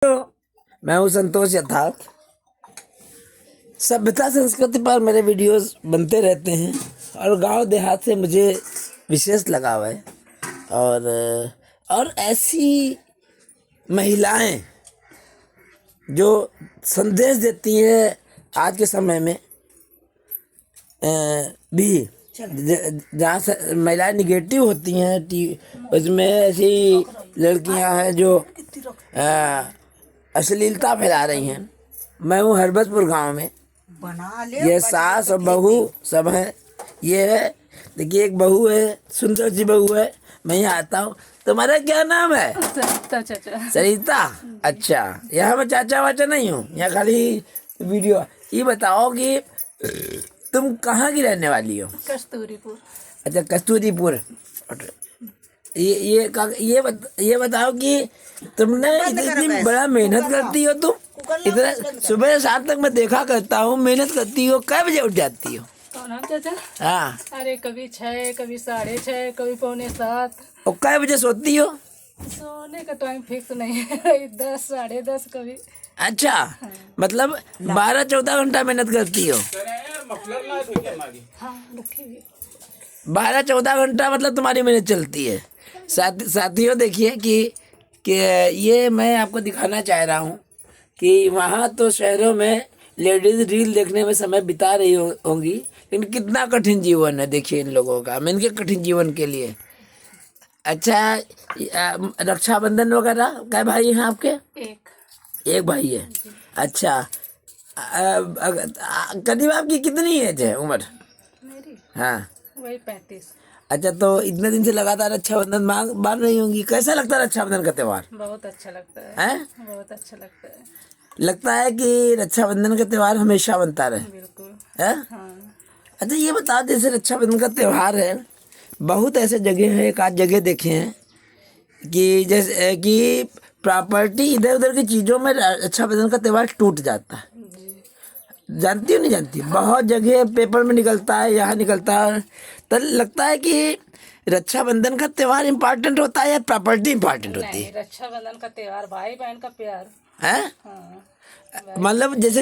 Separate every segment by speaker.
Speaker 1: मैं हूँ संतोष यथार्थ। सभ्यता संस्कृति पर मेरे वीडियोस बनते रहते हैं और गांव देहात से मुझे विशेष लगाव है। और ऐसी महिलाएं जो संदेश देती हैं आज के समय में भी, जहाँ से महिलाएं निगेटिव होती हैं उसमें ऐसी लड़कियां हैं जो अश्लीलता फैला रही हैं। मैं हूँ हरबतपुर गांव में। ये सास और बहू सब है। ये है, देखिए, एक बहू है, सुंदर सी बहू है। मैं यहाँ आता हूँ। तुम्हारा क्या नाम है?
Speaker 2: सरिता चाचा।
Speaker 1: सरिता। अच्छा, यहाँ मैं चाचा वाचा नहीं हूँ, यहाँ खाली वीडियो। ये बताओ कि तुम कहाँ की रहने वाली हो?
Speaker 2: कस्तूरीपुर।
Speaker 1: अच्छा, कस्तूरीपुर। ये बताओ कि तुमने इतनी बड़ा मेहनत करती हो, तुम इतना सुबह से शाम तक मैं देखा करता हूँ, मेहनत करती हो। कै बजे उठ जाती हो?
Speaker 2: कौन हम चाचा?
Speaker 1: हाँ।
Speaker 2: अरे कभी 6, कभी 6:30, कभी 6:45।
Speaker 1: और कै बजे सोती हो?
Speaker 2: सोने का टाइम फिक्स नहीं है। 10, 10:30 कभी।
Speaker 1: अच्छा, मतलब 12-14 घंटा मेहनत करती हो?
Speaker 2: हाँ, रखिए।
Speaker 1: 12-14 घंटा मतलब तुम्हारी मेहनत चलती है। साथियों, देखिए कि ये मैं आपको दिखाना चाह रहा हूँ कि वहाँ तो शहरों में लेडीज रील देखने में समय बिता रही होंगी, लेकिन कितना कठिन जीवन है देखिए इन लोगों का। मैं इनके कठिन जीवन के लिए। अच्छा, रक्षाबंधन वगैरह क्या भाई हैं आपके? एक भाई है। अच्छा, करीब आपकी कितनी एज है, उम्र?
Speaker 2: मेरी
Speaker 1: हाँ,
Speaker 2: वही 35।
Speaker 1: अच्छा, तो इतने दिन से लगातार रक्षाबंधन बांध रही होंगी। कैसा लगता है रक्षाबंधन का त्योहार?
Speaker 2: बहुत अच्छा लगता है।
Speaker 1: हैं?
Speaker 2: बहुत अच्छा लगता है।
Speaker 1: लगता है कि रक्षाबंधन का त्योहार हमेशा बनता रहे।
Speaker 2: बिल्कुल।
Speaker 1: है?
Speaker 2: हाँ।
Speaker 1: अच्छा, ये बता, जैसे रक्षाबंधन का त्योहार है, बहुत ऐसे जगह है, एक आध जगह देखे हैं कि जैसे कि प्रॉपर्टी इधर उधर की चीजों में रक्षाबंधन का त्योहार टूट जाता है। जानती हो नहीं जानती? बहुत जगह पेपर में निकलता है, यहाँ निकलता है। तो लगता है कि रक्षाबंधन का त्योहार इम्पोर्टेंट होता है या प्रॉपर्टी इम्पोर्टेंट होती है?
Speaker 2: रक्षाबंधन का त्योहार भाई बहन का प्यार
Speaker 1: है।
Speaker 2: हाँ।
Speaker 1: मतलब जैसे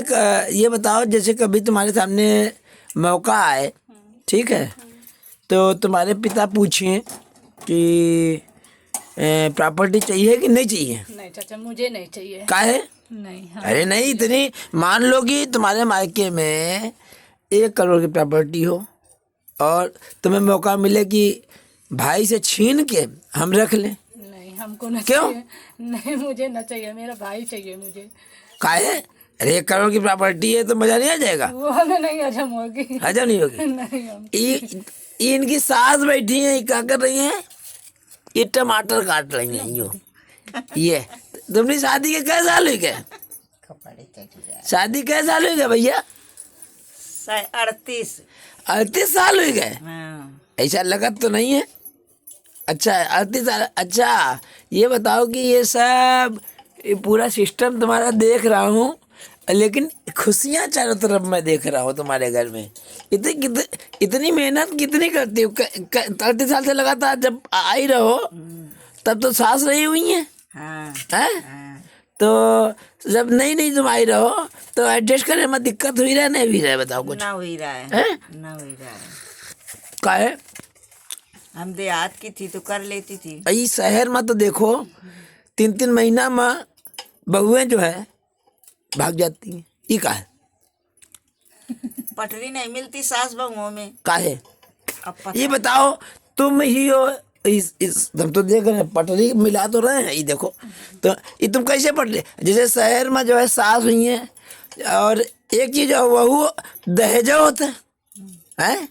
Speaker 1: ये बताओ, जैसे कभी तुम्हारे सामने मौका आए, ठीक है, तो तुम्हारे पिता पूछें कि प्रॉपर्टी चाहिए कि नहीं चाहिए?
Speaker 2: नहीं चाचा, मुझे नहीं चाहिए।
Speaker 1: काहे?
Speaker 2: नहीं। हाँ।
Speaker 1: अरे नहीं, इतनी मान लो कि तुम्हारे मायके में 1 करोड़ की प्रॉपर्टी हो और तुम्हें मौका मिले कि भाई से छीन के हम रख लें।
Speaker 2: नहीं, हमको ना
Speaker 1: क्यों?
Speaker 2: चाहिए। नहीं, मुझे ना चाहिए, मेरा भाई चाहिए मुझे।
Speaker 1: काहे? अरे 1 करोड़ की प्रॉपर्टी है तो मजा नहीं आ जाएगा?
Speaker 2: वो हमें नहीं हजम होगी।
Speaker 1: हजम नहीं होगी?
Speaker 2: नहीं हम।
Speaker 1: ये इनकी सास बैठी है, ये क्या कर रही है? ये टमाटर काट रही है। ये तुमने शादी के कै साल हुई क्या? शादी कै साल हुई क्या भैया?
Speaker 3: 38।
Speaker 1: 38 साल हुई गए?
Speaker 3: हाँ।
Speaker 1: ऐसा लगत तो नहीं है। अच्छा, 38 साल। अच्छा, ये बताओ कि ये सब, ये पूरा सिस्टम तुम्हारा देख रहा हूँ, लेकिन खुशियाँ चारों तरफ मैं देख रहा हूँ तुम्हारे घर में। इतनी मेहनत कितनी करती हो? 38 साल से लगातार जब आई रहो तब तो सास रही हुई है।
Speaker 3: हाँ।
Speaker 1: हैं?
Speaker 3: हाँ।
Speaker 1: तो जब नहीं तुम आई रहो तो एडजस्ट करने में दिक्कत हुई रहे, नहीं हुई रहे? बताओ कुछ।
Speaker 3: ना हुई रहा है।
Speaker 1: हैं?
Speaker 3: ना हुई रहा है।
Speaker 1: काहे?
Speaker 3: हम देहात की थी तो कर लेती थी।
Speaker 1: भाई शहर में तो देखो 3-3 महीना में बहुएं जो है भाग जाती हैं। ये काहे?
Speaker 3: पटरी नहीं मिलती सास बहुओं में।
Speaker 1: काहे?
Speaker 3: अब
Speaker 1: ये बताओ, तुम ही हो इस हम तो देख रहे हैं, पटरी मिला तो रहे हैं। ये देखो, तो ये तुम कैसे पटरी? जैसे शहर में जो है सास हुई है, और एक चीज वहू दहेज होता है।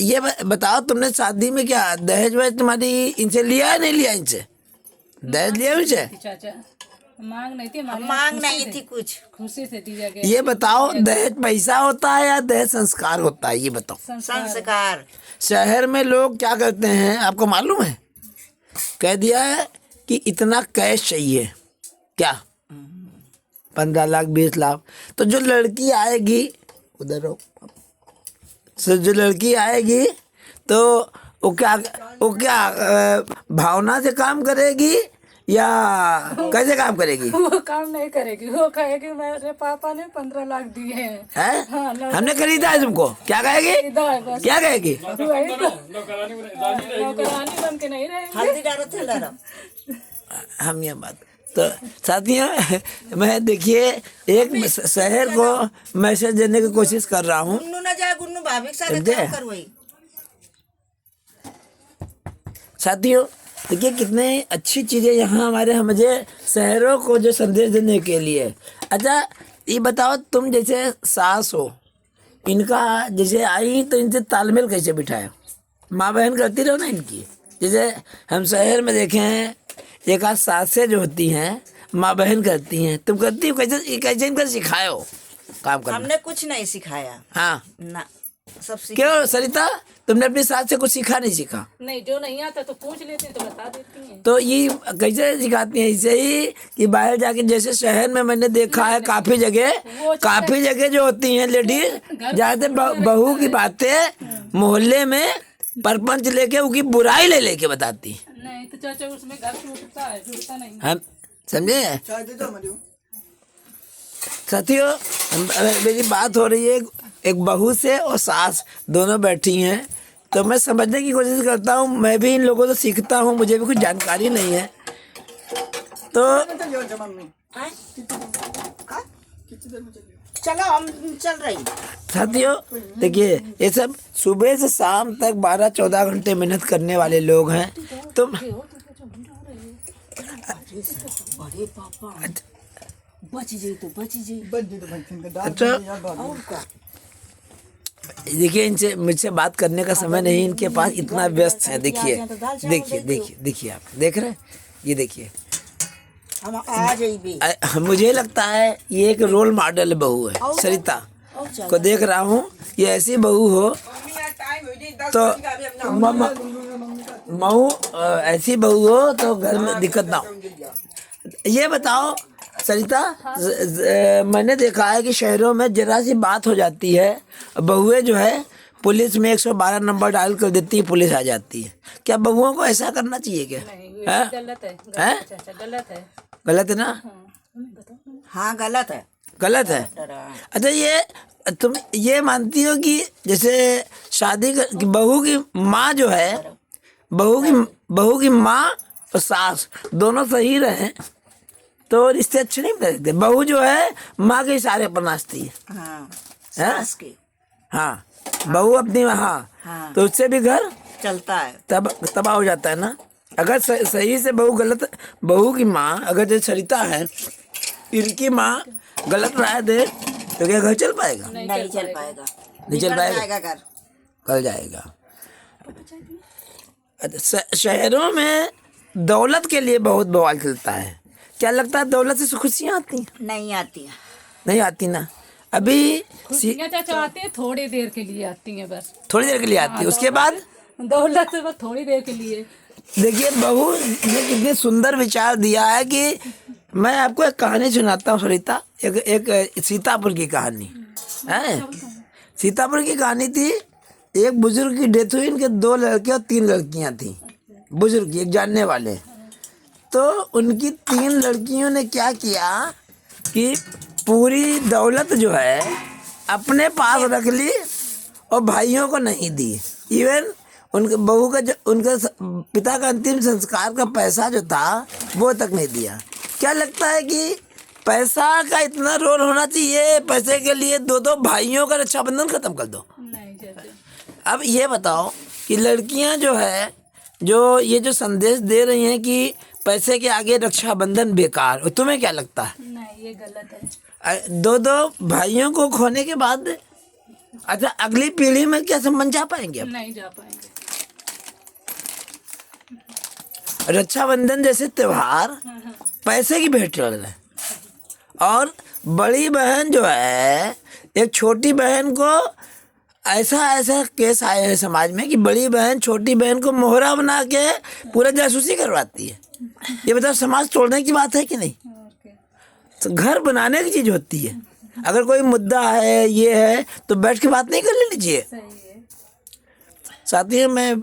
Speaker 1: ये बताओ, तुमने शादी में क्या दहेज वहेज तुम्हारी इनसे लिया है, नहीं लिया इनसे? दहेज लिया इनसे?
Speaker 2: चाचा मांग नहीं थी,
Speaker 3: मांग नहीं थी कुछ।
Speaker 2: खुशी से दिया गया।
Speaker 1: ये बताओ, दहेज पैसा होता है या दहेज संस्कार होता है? ये बताओ।
Speaker 3: संस्कार।
Speaker 1: शहर में लोग क्या करते हैं आपको मालूम है? कह दिया है कि इतना कैश चाहिए, क्या 15 लाख 20 लाख। तो जो लड़की आएगी, उधर रहो, जो लड़की आएगी तो वो क्या भावना से काम करेगी या कैसे काम करेगी?
Speaker 2: वो काम नहीं करेगी, वो कहेगी मेरे पापा ने 15 लाख दिए हैं।
Speaker 1: हैं?
Speaker 2: हाँ,
Speaker 1: हमने खरीदा है तुमको, क्या कहेगी?
Speaker 2: सीधा है बस।
Speaker 1: क्या कहेगी?
Speaker 2: वही तो, नौकरानी बन के नहीं रहेंगे।
Speaker 3: हल्दी डालो तेल डालो।
Speaker 1: हम ये बात तो साथियों, मैं देखिए एक शहर को मैसेज देने की कोशिश कर रहा हूँ।
Speaker 3: गुन्नू ना जाए, गुन्नू भाभी के साथ
Speaker 1: समझे?
Speaker 3: काम करवाई।
Speaker 1: साथियों देखिए कितने अच्छी चीजें यहाँ हमारे मुझे शहरों को जो संदेश देने के लिए। अच्छा ये बताओ, तुम जैसे सास हो, इनका जैसे आई तो इनसे तालमेल कैसे बिठाया? माँ बहन करती रहो ना इनकी। जैसे हम शहर में देखे हैं एक आध सासें जो होती हैं माँ बहन करती हैं, तुम करती हो? कैसे कैसे इनको सिखाए हो काम करना?
Speaker 3: हमने कुछ नहीं सिखाया
Speaker 1: हाँ
Speaker 3: ना, सब सीख।
Speaker 1: क्यों सरिता, तुमने अपनी सास से कुछ सीखा नहीं सीखा?
Speaker 2: नहीं, जो नहीं आता तो पूछ लेती तो बता देती हैं।
Speaker 1: तो ये कैसे सिखाती हैं? ऐसे ही कि बाहर जाके, जैसे शहर में मैंने देखा है काफी जगह जो होती हैं लेडीज, जाते बहू की बातें मोहल्ले में परपंच लेके उसकी बुराई ले लेके बताती।
Speaker 2: नहीं तो चाचा उसमें घर टूटता है, जुड़ता नहीं।
Speaker 1: हम समझे साथियों? मेरी बात हो रही है एक बहू से और सास दोनों बैठी हैं, तो मैं समझने की कोशिश करता हूँ। मैं भी इन लोगों से सीखता हूँ, मुझे भी कुछ जानकारी नहीं है। तो
Speaker 3: चलो हम चल रही।
Speaker 1: साथियों देखिए, ये सब सुबह से शाम तक 12-14 घंटे मेहनत करने वाले लोग हैं। तो
Speaker 3: अरे पापा बच जी तो
Speaker 1: अच्छा देखिए, इनसे मुझसे बात करने का समय नहीं, इनके पास इतना व्यस्त है। देखिए देखिए देखिए देखिए, आप देख रहे हैं, ये देखिए।
Speaker 3: हम आ जाइए।
Speaker 1: मुझे लगता है ये एक रोल मॉडल बहू है। सरिता को देख रहा हूँ, ये ऐसी बहू हो तो महू ऐसी बहू हो तो घर में दिक्कत ना हो। ये बताओ सरिता, मैंने देखा है कि शहरों में जरा सी बात हो जाती है, बहुएं जो है पुलिस में 112 नंबर डायल कर देती है, पुलिस आ जाती है। क्या बहुओं को ऐसा करना चाहिए क्या?
Speaker 2: नहीं, ये गलत है, चाचा गलत है।
Speaker 1: गलत है ना?
Speaker 3: हाँ गलत है।
Speaker 1: गलत है। अच्छा ये तुम ये मानती हो कि जैसे शादी बहू की माँ जो है, बहू की माँ और सास दोनों सही रहे तो रिश्ते अच्छे नहीं बन सकते? बहू जो है माँ के इशारे पर नाचती है।
Speaker 3: हाँ सास के।
Speaker 1: हाँ बहू अपनी
Speaker 3: हाँ।
Speaker 1: तो उससे भी घर
Speaker 3: चलता है,
Speaker 1: तब तबाह हो जाता है ना। अगर सही से बहू की माँ अगर जो सरिता है, इनकी माँ गलत राय दे तो क्या घर चल पाएगा?
Speaker 3: नहीं चल पाएगा।
Speaker 1: नहीं चल पाएगा,
Speaker 3: घर
Speaker 1: कल जाएगा। अच्छा, शहरों में दौलत के लिए बहुत बवाल चलता है। क्या लगता है दौलत से खुशियाँ आती हैं?
Speaker 3: नहीं आती है।
Speaker 1: नहीं आती ना। अभी
Speaker 2: खुशियाँ चाचा आती है, थोड़ी देर के लिए आती हैं बस।
Speaker 1: थोड़ी देर के लिए आती है, उसके बाद
Speaker 2: दौलत से बस थोड़ी देर के लिए।
Speaker 1: देखिए बहू ने कितने सुंदर विचार दिया है कि मैं आपको एक कहानी सुनाता हूँ सरिता। एक सीतापुर की कहानी है। सीतापुर की कहानी थी, एक बुजुर्ग की डेथ हुई, इनके 2 लड़के और 3 लड़कियां थी। बुजुर्ग एक जानने वाले, तो उनकी 3 लड़कियों ने क्या किया कि पूरी दौलत जो है अपने पास रख ली और भाइयों को नहीं दी। इवन उनके बहू का जो उनके पिता का अंतिम संस्कार का पैसा जो था वो तक नहीं दिया। क्या लगता है कि पैसा का इतना रोल होना चाहिए? पैसे के लिए 2 भाइयों का रक्षाबंधन खत्म कर दो।
Speaker 2: नहीं चाचा।
Speaker 1: अब ये बताओ कि लड़कियां जो है, जो ये जो संदेश दे रही हैं कि पैसे के आगे रक्षाबंधन बेकार, और तुम्हें क्या लगता है?
Speaker 2: नहीं, ये गलत है।
Speaker 1: 2 भाइयों को खोने के बाद अच्छा अगली पीढ़ी में क्या संबंध जा पाएंगे? अब
Speaker 2: नहीं जा पाएंगे।
Speaker 1: रक्षाबंधन जैसे त्योहार पैसे की भेंट चढ़ रहे हैं, और बड़ी बहन जो है, एक छोटी बहन को ऐसा केस आए हैं समाज में कि बड़ी बहन छोटी बहन को मोहरा बना के पूरा जासूसी करवाती है। ये बताओ समाज तोड़ने की बात है कि नहीं?
Speaker 2: और क्या?
Speaker 1: तो घर बनाने की चीज होती है। अगर कोई मुद्दा है, ये है, तो बैठ के बात नहीं कर ले लीजिए।
Speaker 2: सही है।
Speaker 1: साथियों मैं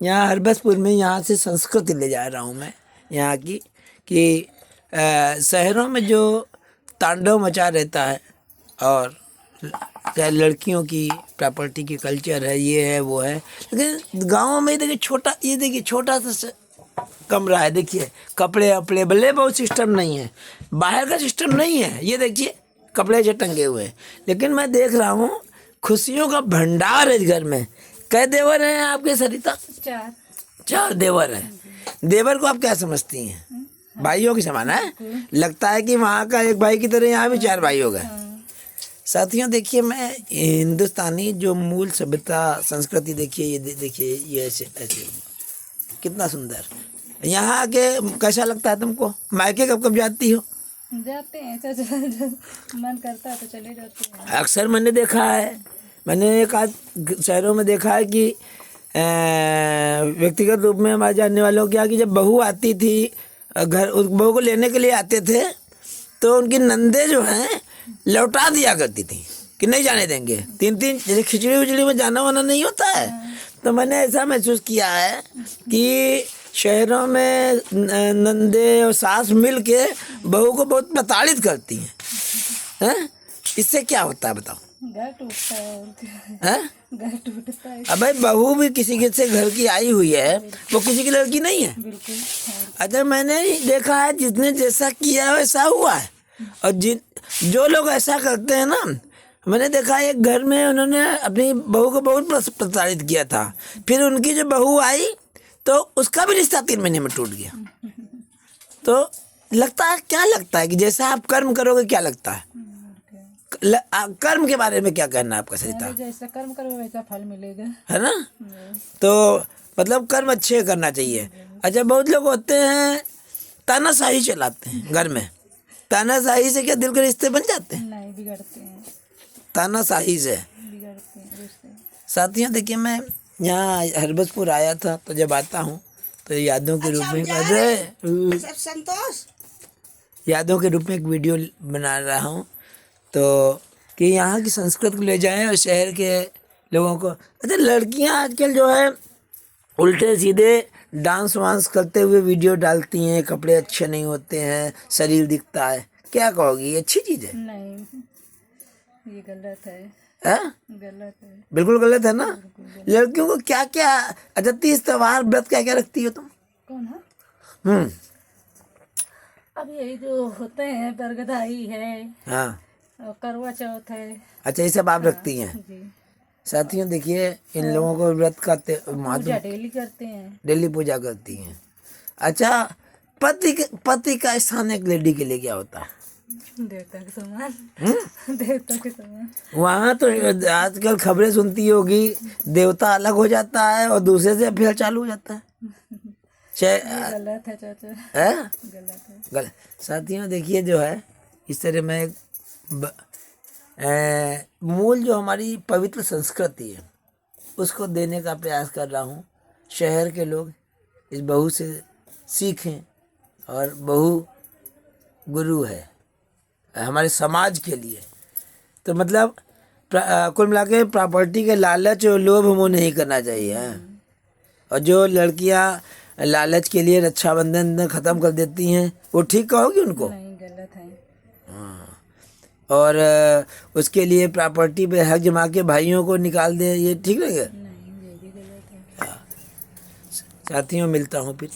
Speaker 1: यहाँ हरबसपुर में यहाँ से संस्कृति ले जा रहा हूँ मैं यहाँ की, कि शहरों में जो तांडव मचा रहता है और चाहे लड़कियों की प्रॉपर्टी की कल्चर है, ये है वो है, लेकिन गाँव में देखिए छोटा, ये देखिए छोटा सा कमरा है, देखिए कपड़े वपड़े भले बहुत सिस्टम नहीं है, बाहर का सिस्टम नहीं है, ये देखिए कपड़े जो टंगे हुए हैं, लेकिन मैं देख रहा हूँ खुशियों का भंडार है इस घर में। कै देवर हैं आपके सरिता? 4 देवर हैं। देवर को आप क्या समझती हैं? भाइयों की समान है? लगता है कि वहाँ का एक भाई की तरह यहाँ भी 4 भाई हो गए। साथियों देखिए, मैं हिंदुस्तानी जो मूल सभ्यता संस्कृति देखिए, ये देखिए ये ऐसे ऐसे कितना सुंदर। यहाँ आके कैसा लगता है तुमको? मायके कब कब जाती हो?
Speaker 2: जाते हैं, मन करता है तो चले जाते हैं।
Speaker 1: अक्सर मैंने देखा है, मैंने एक आध शहरों में देखा है कि व्यक्तिगत रूप में हमारे जानने वालों क्या कि जब बहू आती थी घर, उस बहू को लेने के लिए आते थे तो उनकी नंदे जो हैं लौटा दिया करती थी कि नहीं जाने देंगे। 3-3 जैसे खिचड़ी उचड़ी में जाना वाना नहीं होता है, तो मैंने ऐसा महसूस किया है कि शहरों में नंदे और सास मिल के बहू को बहुत प्रताड़ित करती हैं। इससे क्या होता है बताओ?
Speaker 2: घर टूटता है और क्या है?
Speaker 1: हैं?
Speaker 2: घर टूटता है।
Speaker 1: अब भाई बहू भी किसी के से घर की आई हुई है, वो किसी की लड़की नहीं है।
Speaker 2: बिल्कुल।
Speaker 1: अच्छा, मैंने देखा है जिसने जैसा किया वैसा हुआ है, और जो लोग ऐसा करते हैं ना, मैंने देखा है एक घर में उन्होंने अपनी बहू को बहुत प्रताड़ित किया था, फिर उनकी जो बहू आई तो उसका भी रिश्ता 3 महीने में टूट गया। तो लगता है, क्या लगता है कि जैसा आप कर्म करोगे, क्या लगता है कर्म के बारे में क्या कहना है आपका सरिता?
Speaker 2: जैसा कर्म करोगे वैसा फल मिलेगा,
Speaker 1: है ना? तो मतलब कर्म अच्छे करना चाहिए। अच्छा, बहुत लोग होते हैं तानाशाही चलाते हैं घर में। तानाशाही से क्या दिल के रिश्ते बन जाते हैं?
Speaker 2: नहीं, बिगड़ते हैं।
Speaker 1: तानाशाही से
Speaker 2: बिगड़ते हैं रिश्ते।
Speaker 1: साथियों देखिए, मैं यहाँ हरबसपुर आया था, तो जब आता हूँ तो यादों के रूप में यादों के रूप में एक वीडियो बना रहा हूँ, तो कि यहाँ की संस्कृति को ले जाएं और शहर के लोगों को। अच्छा, लड़कियाँ आजकल जो है उल्टे सीधे डांस वांस करते हुए वीडियो डालती हैं, कपड़े अच्छे नहीं होते हैं, शरीर दिखता है, क्या कहोगी? ये अच्छी चीज़ है?
Speaker 2: नहीं, ये गलत है। गलत है,
Speaker 1: बिल्कुल गलत है ना? लड़कियों को क्या क्या, अच्छा 30 त्योहार व्रत क्या क्या रखती हो तुम?
Speaker 2: कौन है? अब यही जो होते हैं, बरगदाई है,
Speaker 1: हाँ,
Speaker 2: और करवा चौथ है।
Speaker 1: अच्छा, ये सब आप रखती हैं?
Speaker 2: जी।
Speaker 1: साथियों देखिए, इन लोगों को व्रत का महत्व,
Speaker 2: पूजा डेली करते हैं।
Speaker 1: डेली पूजा करती हैं। अच्छा, पति का स्थान एक लेडी के लिए क्या होता है?
Speaker 2: देवता के समान। देवता के समान।
Speaker 1: वहाँ तो आजकल खबरें सुनती होगी, देवता अलग हो जाता है और दूसरे से अफेयर चालू हो जाता है।
Speaker 2: गलत है चाचा, गलत है।
Speaker 1: गलत। साथियों देखिए, जो है इस तरह मैं मूल जो हमारी पवित्र संस्कृति है उसको देने का प्रयास कर रहा हूँ। शहर के लोग इस बहू से सीखें, और बहू गुरु है हमारे समाज के लिए। तो मतलब कुल मिला के प्रॉपर्टी के लालच और लोभ हमें नहीं करना चाहिए। और जो लड़कियां लालच के लिए रक्षाबंधन ख़त्म कर देती हैं, वो ठीक कहोगी उनको?
Speaker 2: नहीं, गलत है।
Speaker 1: हाँ, और उसके लिए प्रॉपर्टी पे हक जमा के भाइयों को निकाल दे, ये ठीक रहेगा?
Speaker 2: नहीं, ये भी गलत है।
Speaker 1: साथियों, मिलता हूँ फिर।